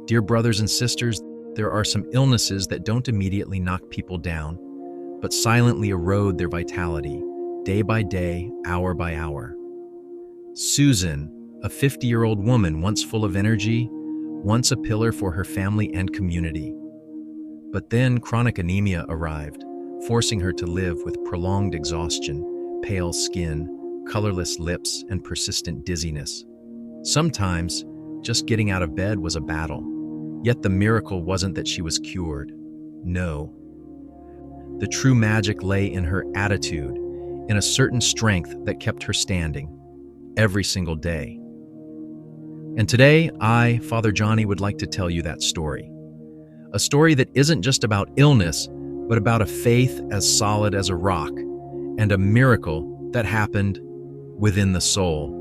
Dear brothers and sisters, there are some illnesses that don't immediately knock people down, but silently erode their vitality, day by day, hour by hour. Susan, a 50-year-old woman once full of energy, once a pillar for her family and community. But then chronic anemia arrived, forcing her to live with prolonged exhaustion, pale skin, colorless lips, and persistent dizziness. Sometimes, just getting out of bed was a battle. Yet the miracle wasn't that she was cured. No. The true magic lay in her attitude, in a certain strength that kept her standing, every single day. And today, I, Father Johnny, would like to tell you that story. A story that isn't just about illness, but about a faith as solid as a rock, and a miracle that happened within the soul.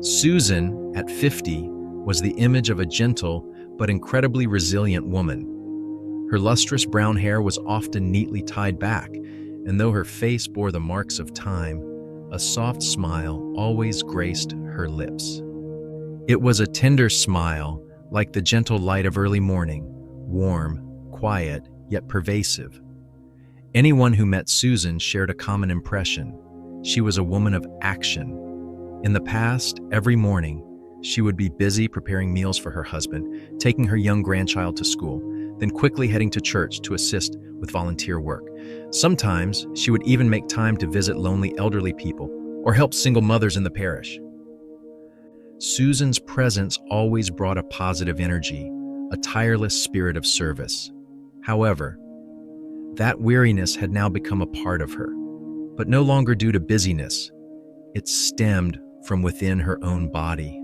Susan, at 50, was the image of a gentle but incredibly resilient woman. Her lustrous brown hair was often neatly tied back, and though her face bore the marks of time, a soft smile always graced her lips. It was a tender smile, like the gentle light of early morning, warm, quiet, yet pervasive. Anyone who met Susan shared a common impression. She was a woman of action. In the past, every morning, she would be busy preparing meals for her husband, taking her young grandchild to school, then quickly heading to church to assist with volunteer work. Sometimes, she would even make time to visit lonely elderly people or help single mothers in the parish. Susan's presence always brought a positive energy, a tireless spirit of service. However, that weariness had now become a part of her, but no longer due to busyness. It stemmed from within her own body.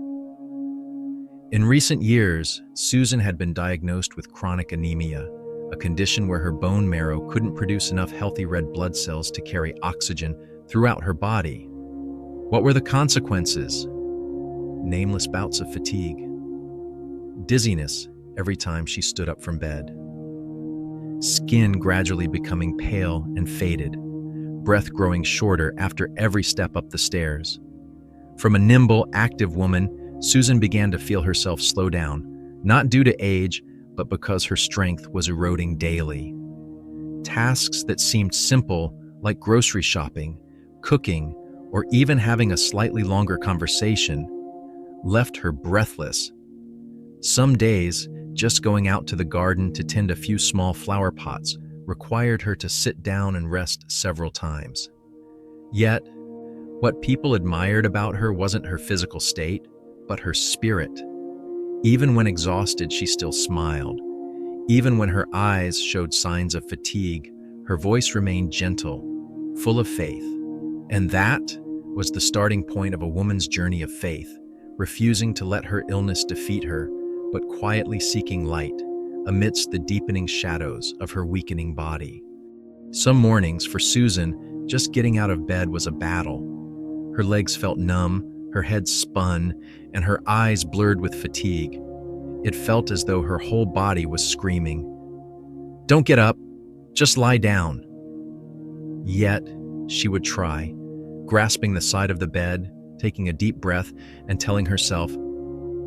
In recent years, Susan had been diagnosed with chronic anemia, a condition where her bone marrow couldn't produce enough healthy red blood cells to carry oxygen throughout her body. What were the consequences? Nameless bouts of fatigue, dizziness every time she stood up from bed, skin gradually becoming pale and faded, breath growing shorter after every step up the stairs. From a nimble, active woman, Susan began to feel herself slow down, not due to age, but because her strength was eroding daily. Tasks that seemed simple, like grocery shopping, cooking, or even having a slightly longer conversation, left her breathless. Some days, just going out to the garden to tend a few small flower pots required her to sit down and rest several times. Yet, what people admired about her wasn't her physical state, but her spirit. Even when exhausted, she still smiled. Even when her eyes showed signs of fatigue, her voice remained gentle, full of faith. And that was the starting point of a woman's journey of faith, refusing to let her illness defeat her, but quietly seeking light amidst the deepening shadows of her weakening body. Some mornings for Susan, just getting out of bed was a battle. Her legs felt numb, her head spun, and her eyes blurred with fatigue. It felt as though her whole body was screaming, "Don't get up, just lie down." Yet, she would try, grasping the side of the bed, taking a deep breath, and telling herself,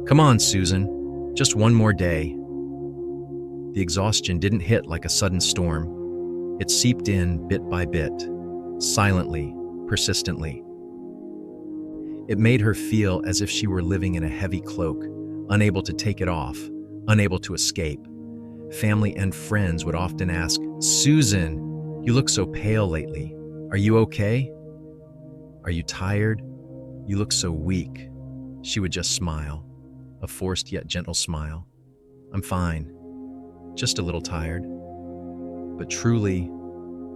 "Come on, Susan, just one more day." The exhaustion didn't hit like a sudden storm. It seeped in bit by bit, silently, persistently. It made her feel as if she were living in a heavy cloak, unable to take it off, unable to escape. Family and friends would often ask, "Susan, you look so pale lately. Are you okay? Are you tired? You look so weak." She would just smile, a forced yet gentle smile. "I'm fine, just a little tired." But truly,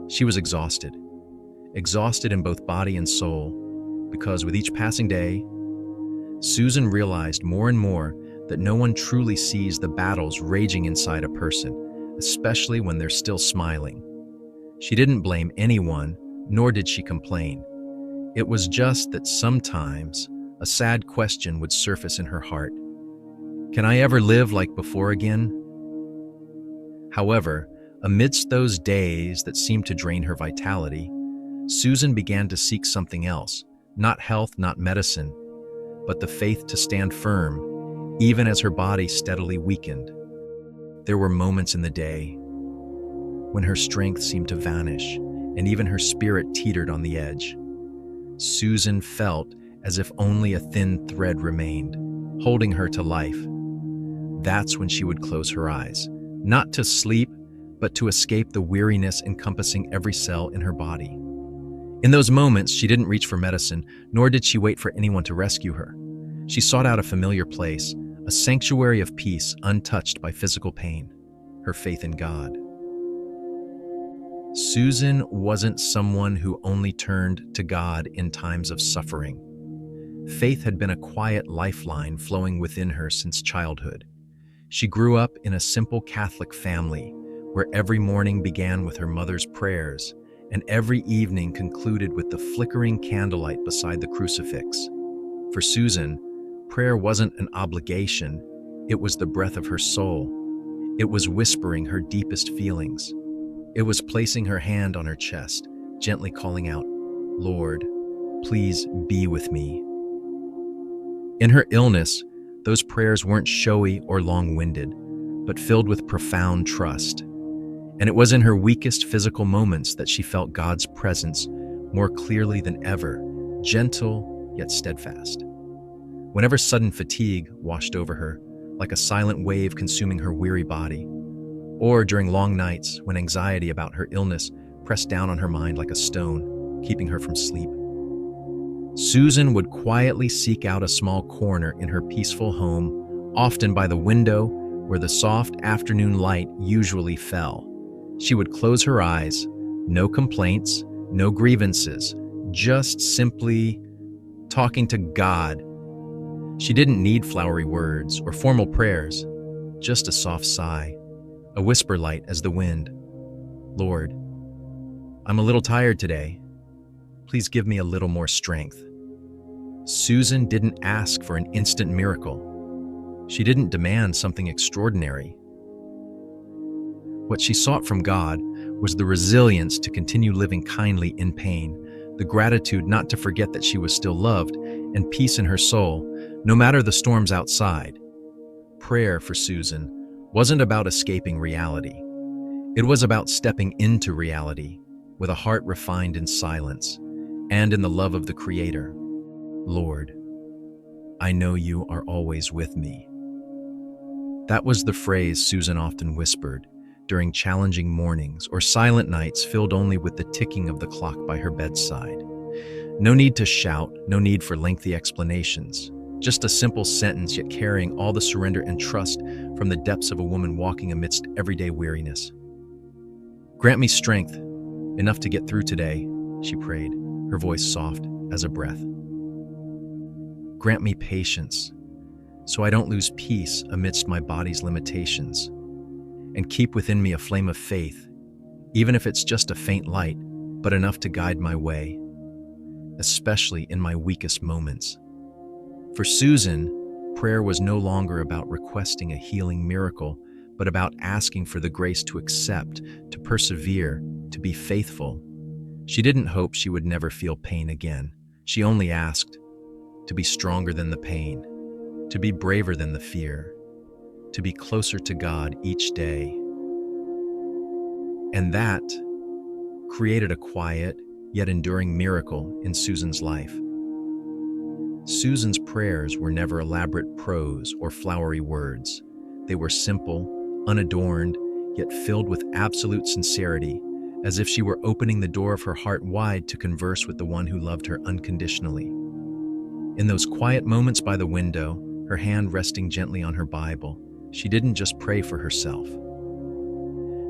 she was exhausted. Exhausted in both body and soul, because with each passing day, Susan realized more and more that no one truly sees the battles raging inside a person, especially when they're still smiling. She didn't blame anyone, nor did she complain. It was just that sometimes a sad question would surface in her heart. Can I ever live like before again? However, amidst those days that seemed to drain her vitality, Susan began to seek something else, not health, not medicine, but the faith to stand firm, even as her body steadily weakened. There were moments in the day when her strength seemed to vanish, and even her spirit teetered on the edge. Susan felt as if only a thin thread remained, holding her to life. That's when she would close her eyes, not to sleep, but to escape the weariness encompassing every cell in her body. In those moments, she didn't reach for medicine, nor did she wait for anyone to rescue her. She sought out a familiar place, a sanctuary of peace untouched by physical pain, her faith in God. Susan wasn't someone who only turned to God in times of suffering. Faith had been a quiet lifeline flowing within her since childhood. She grew up in a simple Catholic family where every morning began with her mother's prayers and every evening concluded with the flickering candlelight beside the crucifix. For Susan, prayer wasn't an obligation, it was the breath of her soul. It was whispering her deepest feelings. It was placing her hand on her chest, gently calling out, "Lord, please be with me." In her illness, those prayers weren't showy or long-winded, but filled with profound trust. And it was in her weakest physical moments that she felt God's presence more clearly than ever, gentle yet steadfast. Whenever sudden fatigue washed over her, like a silent wave consuming her weary body, or during long nights when anxiety about her illness pressed down on her mind like a stone, keeping her from sleep, Susan would quietly seek out a small corner in her peaceful home, often by the window where the soft afternoon light usually fell. She would close her eyes, no complaints, no grievances, just simply talking to God. She didn't need flowery words or formal prayers, just a soft sigh, a whisper light as the wind. "Lord, I'm a little tired today. Please give me a little more strength." Susan didn't ask for an instant miracle. She didn't demand something extraordinary. What she sought from God was the resilience to continue living kindly in pain, the gratitude not to forget that she was still loved, and peace in her soul, no matter the storms outside. Prayer for Susan wasn't about escaping reality. It was about stepping into reality with a heart refined in silence and in the love of the Creator. "Lord, I know you are always with me." That was the phrase Susan often whispered during challenging mornings or silent nights filled only with the ticking of the clock by her bedside. No need to shout, no need for lengthy explanations. Just a simple sentence, yet carrying all the surrender and trust from the depths of a woman walking amidst everyday weariness. "Grant me strength, enough to get through today," she prayed, her voice soft as a breath. "Grant me patience, so I don't lose peace amidst my body's limitations. And keep within me a flame of faith, even if it's just a faint light, but enough to guide my way, especially in my weakest moments." For Susan, prayer was no longer about requesting a healing miracle, but about asking for the grace to accept, to persevere, to be faithful. She didn't hope she would never feel pain again. She only asked to be stronger than the pain, to be braver than the fear, to be closer to God each day. And that created a quiet yet enduring miracle in Susan's life. Susan's prayers were never elaborate prose or flowery words. They were simple, unadorned, yet filled with absolute sincerity, as if she were opening the door of her heart wide to converse with the one who loved her unconditionally. In those quiet moments by the window, her hand resting gently on her Bible, she didn't just pray for herself.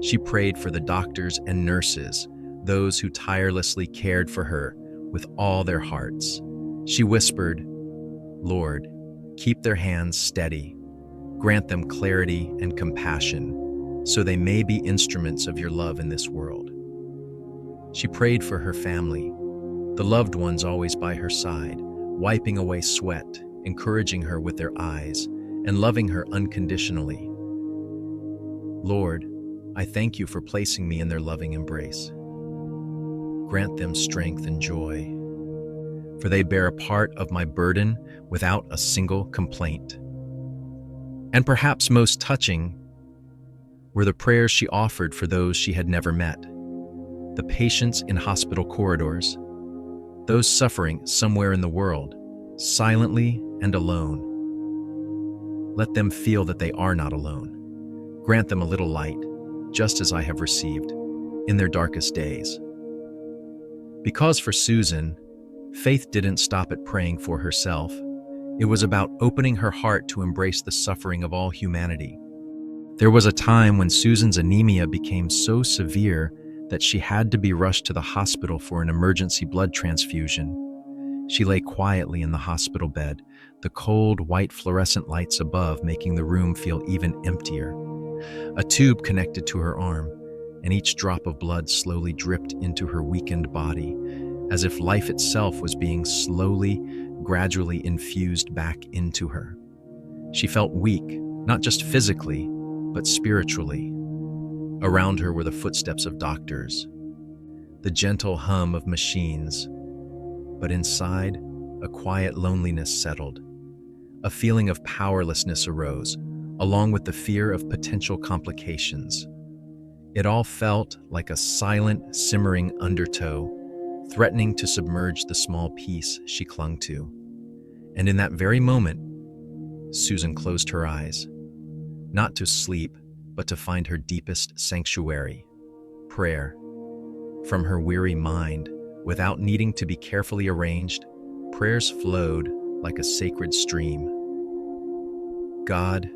She prayed for the doctors and nurses, those who tirelessly cared for her with all their hearts. She whispered, "Lord, keep their hands steady. Grant them clarity and compassion, so they may be instruments of your love in this world." She prayed for her family, the loved ones always by her side, wiping away sweat, encouraging her with their eyes, and loving her unconditionally. "Lord, I thank you for placing me in their loving embrace. Grant them strength and joy, for they bear a part of my burden without a single complaint. And perhaps most touching were the prayers she offered for those she had never met, the patients in hospital corridors, those suffering somewhere in the world, silently and alone. Let them feel that they are not alone. Grant them a little light, just as I have received, in their darkest days. Because for Susan, faith didn't stop at praying for herself. It was about opening her heart to embrace the suffering of all humanity. There was a time when Susan's anemia became so severe that she had to be rushed to the hospital for an emergency blood transfusion. She lay quietly in the hospital bed, the cold, white fluorescent lights above making the room feel even emptier. A tube connected to her arm, and each drop of blood slowly dripped into her weakened body, as if life itself was being slowly, gradually infused back into her. She felt weak, not just physically, but spiritually. Around her were the footsteps of doctors, the gentle hum of machines, but inside, a quiet loneliness settled. A feeling of powerlessness arose, along with the fear of potential complications. It all felt like a silent, simmering undertow, threatening to submerge the small piece she clung to. And in that very moment, Susan closed her eyes, not to sleep, but to find her deepest sanctuary, prayer. From her weary mind, without needing to be carefully arranged, prayers flowed like a sacred stream. God,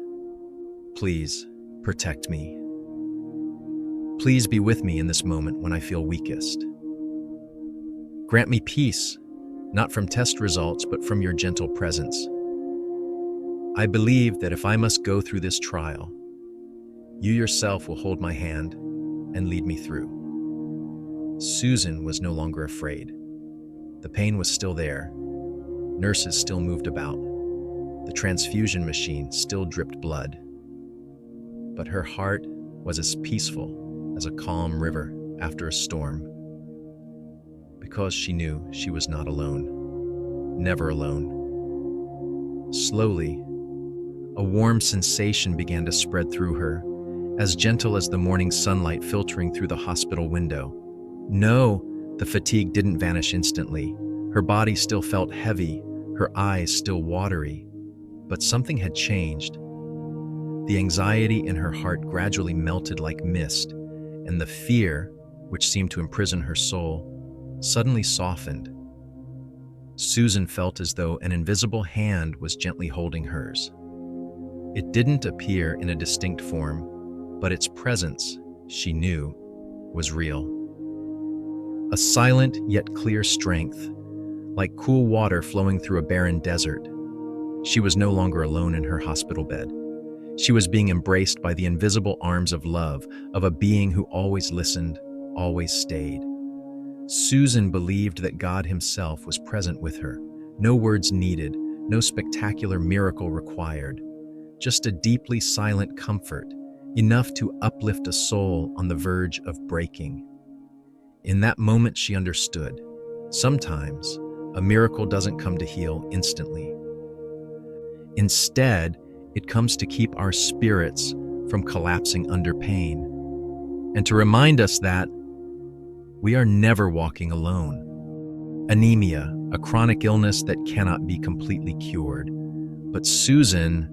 please protect me. Please be with me in this moment when I feel weakest. Grant me peace, not from test results, but from your gentle presence. I believe that if I must go through this trial, you yourself will hold my hand and lead me through. Susan was no longer afraid. The pain was still there. Nurses still moved about. The transfusion machine still dripped blood. But her heart was as peaceful as a calm river after a storm, because she knew she was not alone, never alone. Slowly, a warm sensation began to spread through her, as gentle as the morning sunlight filtering through the hospital window. No, the fatigue didn't vanish instantly. Her body still felt heavy, her eyes still watery, but something had changed. The anxiety in her heart gradually melted like mist, and the fear, which seemed to imprison her soul, suddenly softened. Susan felt as though an invisible hand was gently holding hers. It didn't appear in a distinct form, but its presence, she knew, was real. A silent yet clear strength, like cool water flowing through a barren desert. She was no longer alone in her hospital bed. She was being embraced by the invisible arms of love, of a being who always listened, always stayed. Susan believed that God himself was present with her. No words needed, no spectacular miracle required. Just a deeply silent comfort, enough to uplift a soul on the verge of breaking. In that moment she understood. Sometimes, a miracle doesn't come to heal instantly. Instead, it comes to keep our spirits from collapsing under pain, and to remind us that we are never walking alone. Anemia, a chronic illness that cannot be completely cured. But Susan,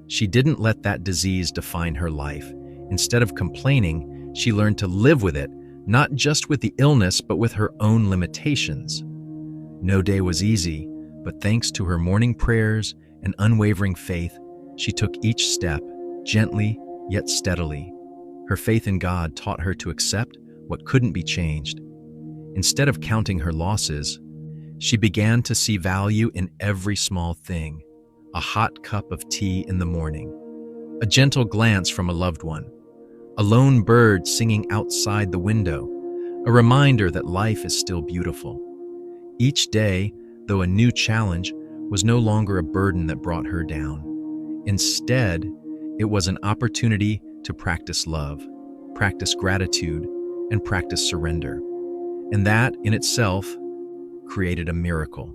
she didn't let that disease define her life. Instead of complaining, she learned to live with it, not just with the illness, but with her own limitations. No day was easy, but thanks to her morning prayers and unwavering faith, she took each step, gently yet steadily. Her faith in God taught her to accept what couldn't be changed. Instead of counting her losses, she began to see value in every small thing. A hot cup of tea in the morning, a gentle glance from a loved one, a lone bird singing outside the window, a reminder that life is still beautiful. Each day, though a new challenge, was no longer a burden that brought her down. Instead, it was an opportunity to practice love, practice gratitude, and practice surrender. And that, in itself, created a miracle.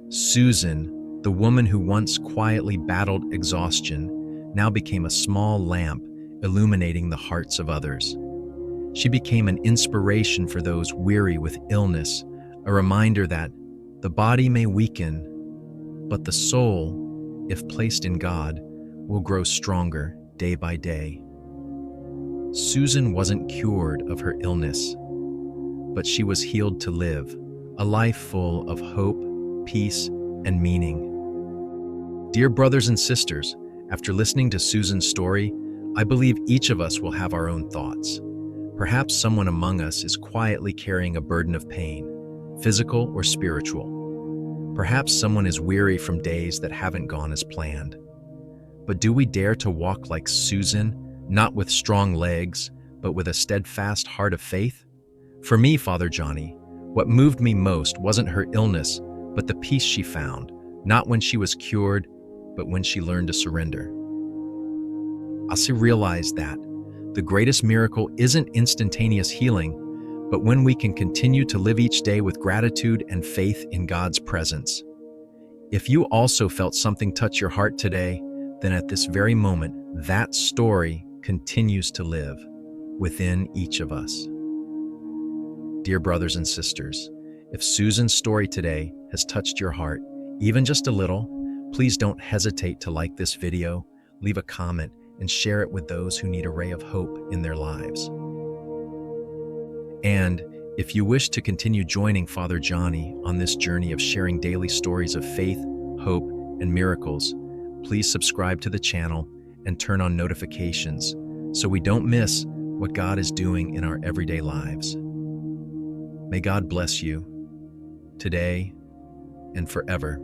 Susan, the woman who once quietly battled exhaustion, now became a small lamp illuminating the hearts of others. She became an inspiration for those weary with illness, a reminder that the body may weaken, but the soul, if placed in God, will grow stronger day by day. Susan wasn't cured of her illness, but she was healed to live a life full of hope, peace, and meaning. Dear brothers and sisters, after listening to Susan's story, I believe each of us will have our own thoughts. Perhaps someone among us is quietly carrying a burden of pain, physical or spiritual. Perhaps someone is weary from days that haven't gone as planned. But do we dare to walk like Susan, not with strong legs, but with a steadfast heart of faith? For me, Father Johnny, what moved me most wasn't her illness, but the peace she found, not when she was cured, but when she learned to surrender. I realized that the greatest miracle isn't instantaneous healing, but when we can continue to live each day with gratitude and faith in God's presence. If you also felt something touch your heart today, then at this very moment, that story continues to live within each of us. Dear brothers and sisters, if Susan's story today has touched your heart, even just a little, please don't hesitate to like this video, leave a comment, and share it with those who need a ray of hope in their lives. And if you wish to continue joining Father Johnny on this journey of sharing daily stories of faith, hope, and miracles, please subscribe to the channel and turn on notifications so we don't miss what God is doing in our everyday lives. May God bless you today and forever.